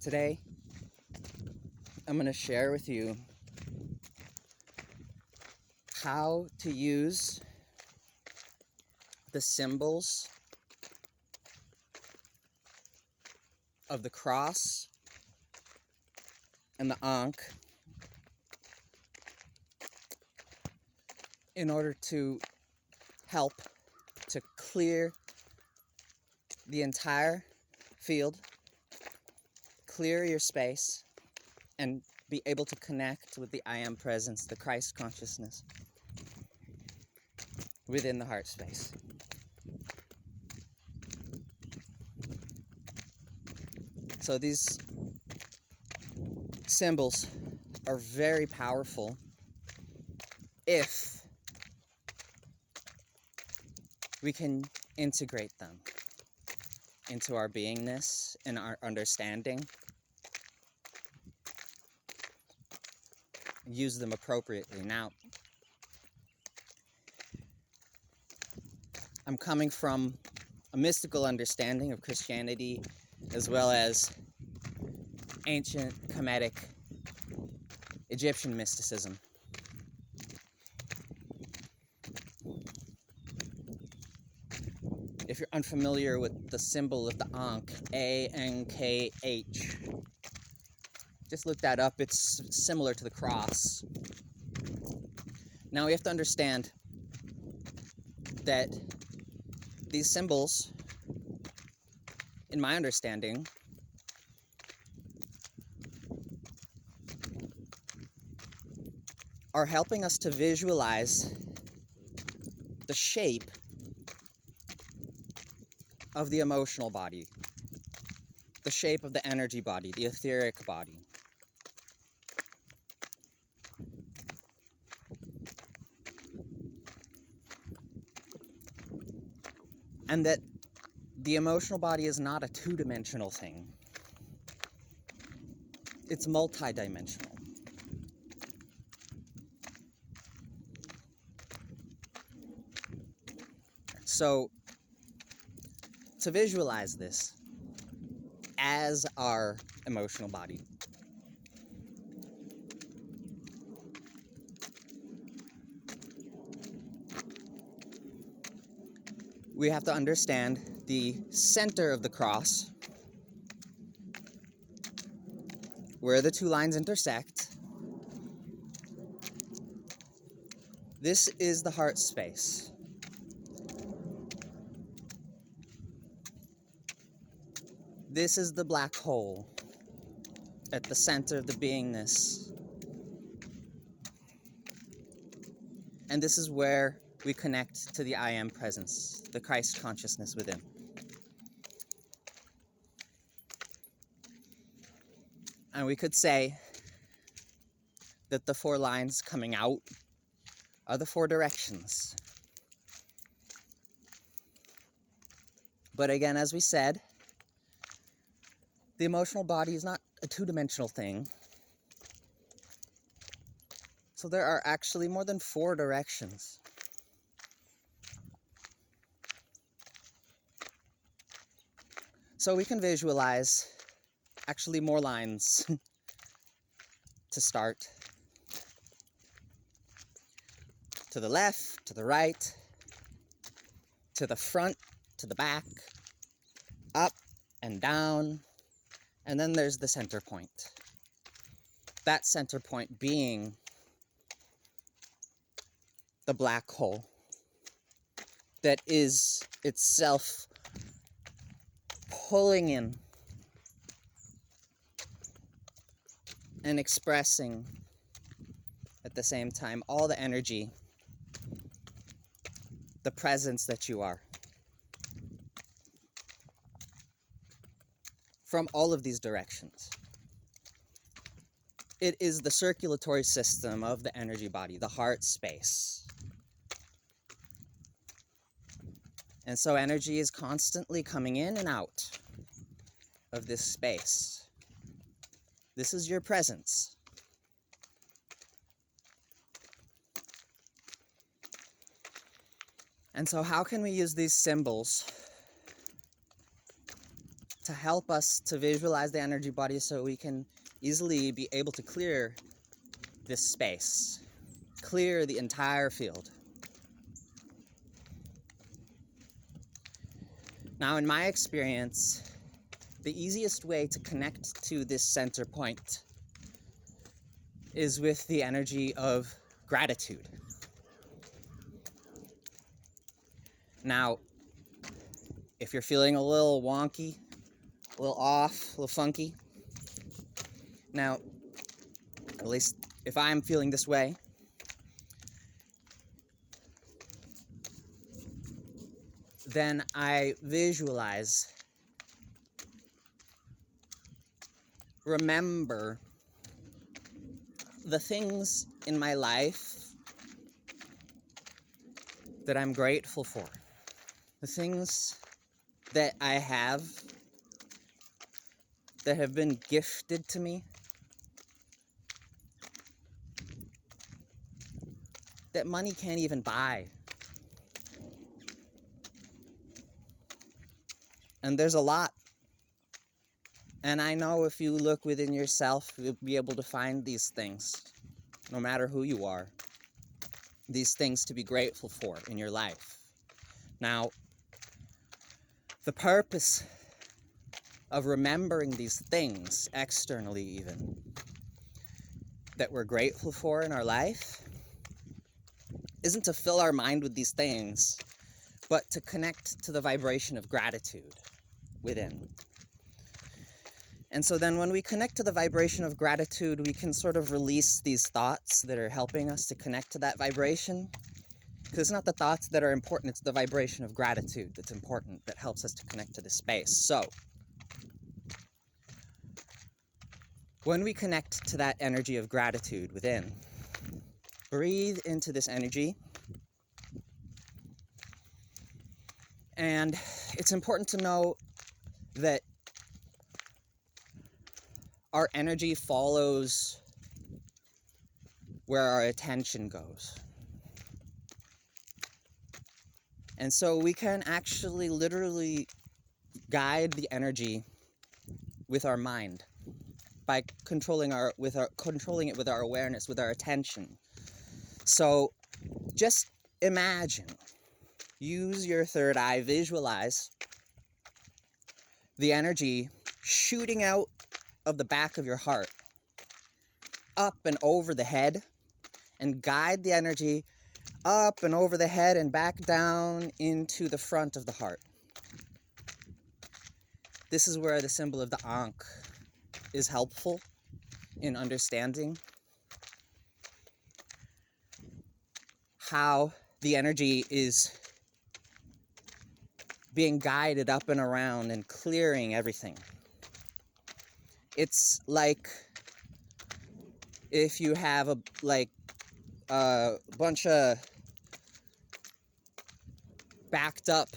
Today, I'm going to share with you how to use the symbols of the cross and the Ankh in order to help to clear the entire field, clear your space, and be able to connect with the I Am Presence, the Christ consciousness within the heart space. So these symbols are very powerful if we can integrate them into our beingness and our understanding. Use them appropriately. Now, I'm coming from a mystical understanding of Christianity as well as ancient Kemetic Egyptian mysticism. If you're unfamiliar with the symbol of the Ankh, A-N-K-H, just look that up. It's similar to the cross. Now we have to understand that these symbols, in my understanding, are helping us to visualize the shape of the emotional body, the shape of the energy body, the etheric body. And that the emotional body is not a two-dimensional thing. It's multi-dimensional. So, to visualize this as our emotional body, we have to understand the center of the cross, where the two lines intersect. This is the heart space. This is the black hole at the center of the beingness. And this is where we connect to the I Am Presence, the Christ consciousness within. And we could say that the four lines coming out are the four directions. But again, as we said, the emotional body is not a two-dimensional thing. So there are actually more than four directions. So we can visualize actually more lines to start. To the left, to the right, to the front, to the back, up and down, and then there's the center point. That center point being the black hole that is itself pulling in and expressing at the same time all the energy, the presence that you are, from all of these directions. It is the circulatory system of the energy body, the heart space. And so energy is constantly coming in and out of this space. This is your presence. And so how can we use these symbols to help us to visualize the energy body so we can easily be able to clear this space, clear the entire field. Now, in my experience, the easiest way to connect to this center point is with the energy of gratitude. Now, if you're feeling a little wonky, a little off, a little funky, now, at least if I'm feeling this way, then I visualize, remember the things in my life that I'm grateful for, the things that I have that have been gifted to me, that money can't even buy. And there's a lot. And I know if you look within yourself, you'll be able to find these things, no matter who you are. These things to be grateful for in your life. Now, the purpose of remembering these things, externally even, that we're grateful for in our life, isn't to fill our mind with these things, but to connect to the vibration of gratitude within. And so then when we connect to the vibration of gratitude, we can sort of release these thoughts that are helping us to connect to that vibration. Because it's not the thoughts that are important, it's the vibration of gratitude that's important, that helps us to connect to this space. So, when we connect to that energy of gratitude within, breathe into this energy. And it's important to know that our energy follows where our attention goes. And so we can actually literally guide the energy with our mind by controlling it with our awareness, with our attention. So just imagine, use your third eye, visualize the energy shooting out of the back of your heart, up and over the head, and guide the energy up and over the head and back down into the front of the heart. This is where the symbol of the Ankh is helpful in understanding how the energy is being guided up and around and clearing everything. It's like if you have a bunch of backed up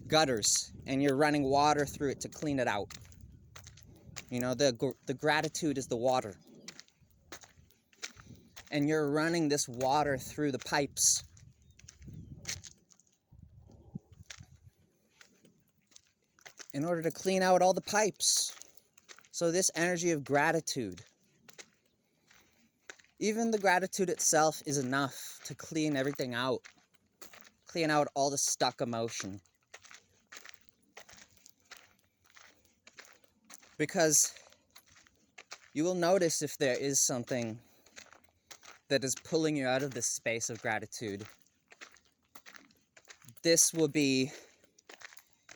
gutters and you're running water through it to clean it out. You know, the gratitude is the water. And you're running this water through the pipes. In order to clean out all the pipes. So this energy of gratitude, even the gratitude itself is enough to clean everything out. Clean out all the stuck emotion. Because you will notice if there is something that is pulling you out of this space of gratitude. This will be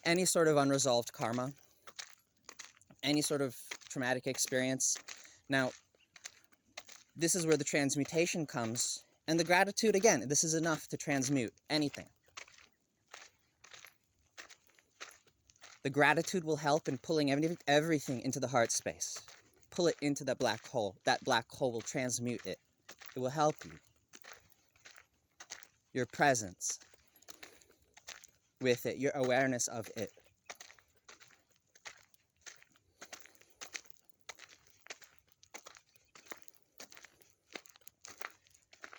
any sort of unresolved karma, any sort of traumatic experience. Now, this is where the transmutation comes. And the gratitude, again, this is enough to transmute anything. The gratitude will help in pulling everything into the heart space. Pull it into that black hole. That black hole will transmute it. It will help you. Your presence with it, your awareness of it.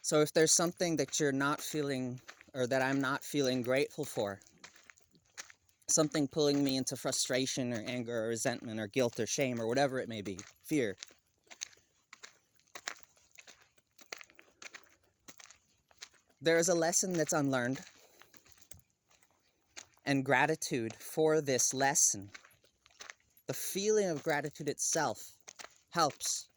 So if there's something that you're not feeling, or that I'm not feeling grateful for, something pulling me into frustration or anger or resentment or guilt or shame or whatever it may be, fear. There is a lesson that's unlearned, and gratitude for this lesson, the feeling of gratitude itself, helps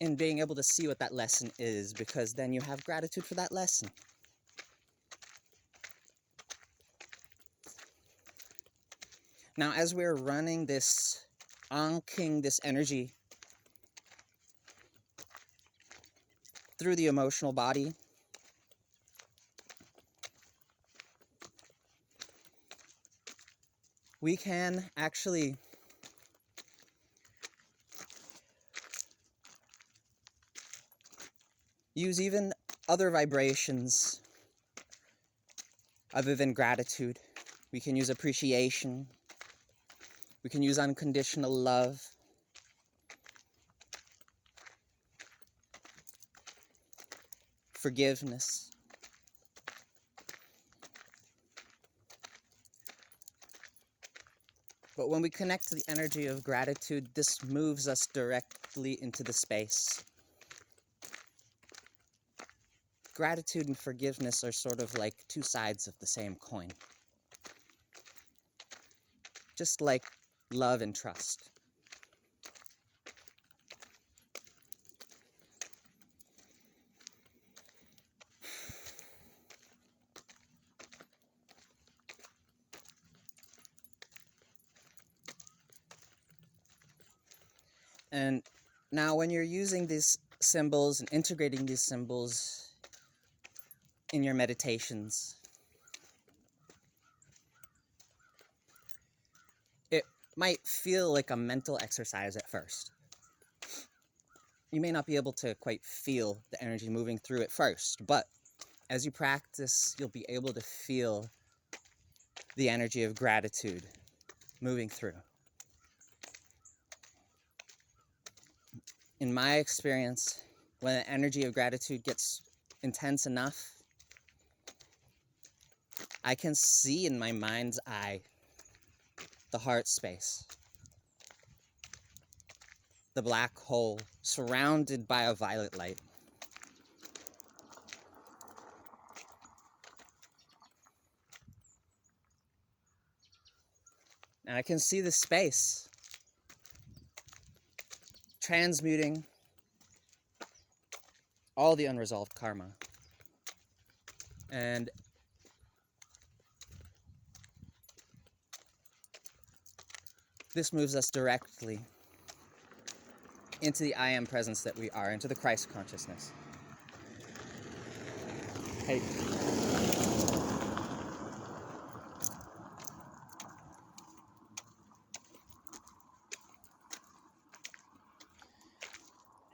in being able to see what that lesson is, because then you have gratitude for that lesson. Now, as we're running this, ankhing this energy through the emotional body, we can actually use even other vibrations other than gratitude. We can use appreciation. We can use unconditional love. Forgiveness. But when we connect to the energy of gratitude, this moves us directly into the space. Gratitude and forgiveness are sort of like two sides of the same coin. Just like love and trust. And now when you're using these symbols and integrating these symbols in your meditations, it might feel like a mental exercise at first. You may not be able to quite feel the energy moving through at first, but as you practice, you'll be able to feel the energy of gratitude moving through. In my experience, when the energy of gratitude gets intense enough, I can see in my mind's eye the heart space, the black hole surrounded by a violet light. And I can see the space transmuting all the unresolved karma. And this moves us directly into the I Am presence that we are, into the Christ consciousness. Hey.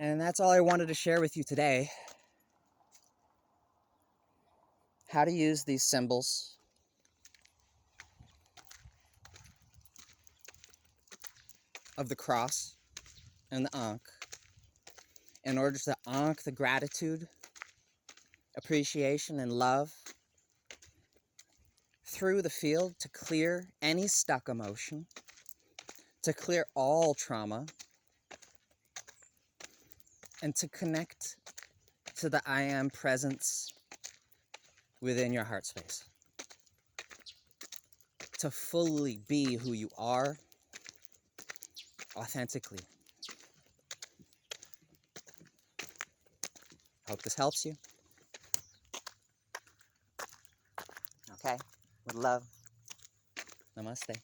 And that's all I wanted to share with you today. How to use these symbols of the cross and the Ankh in order to Ankh the gratitude, appreciation, and love through the field to clear any stuck emotion, to clear all trauma, and to connect to the I Am presence within your heart space. To fully be who you are, authentically. Hope this helps you. Okay, with love. Namaste.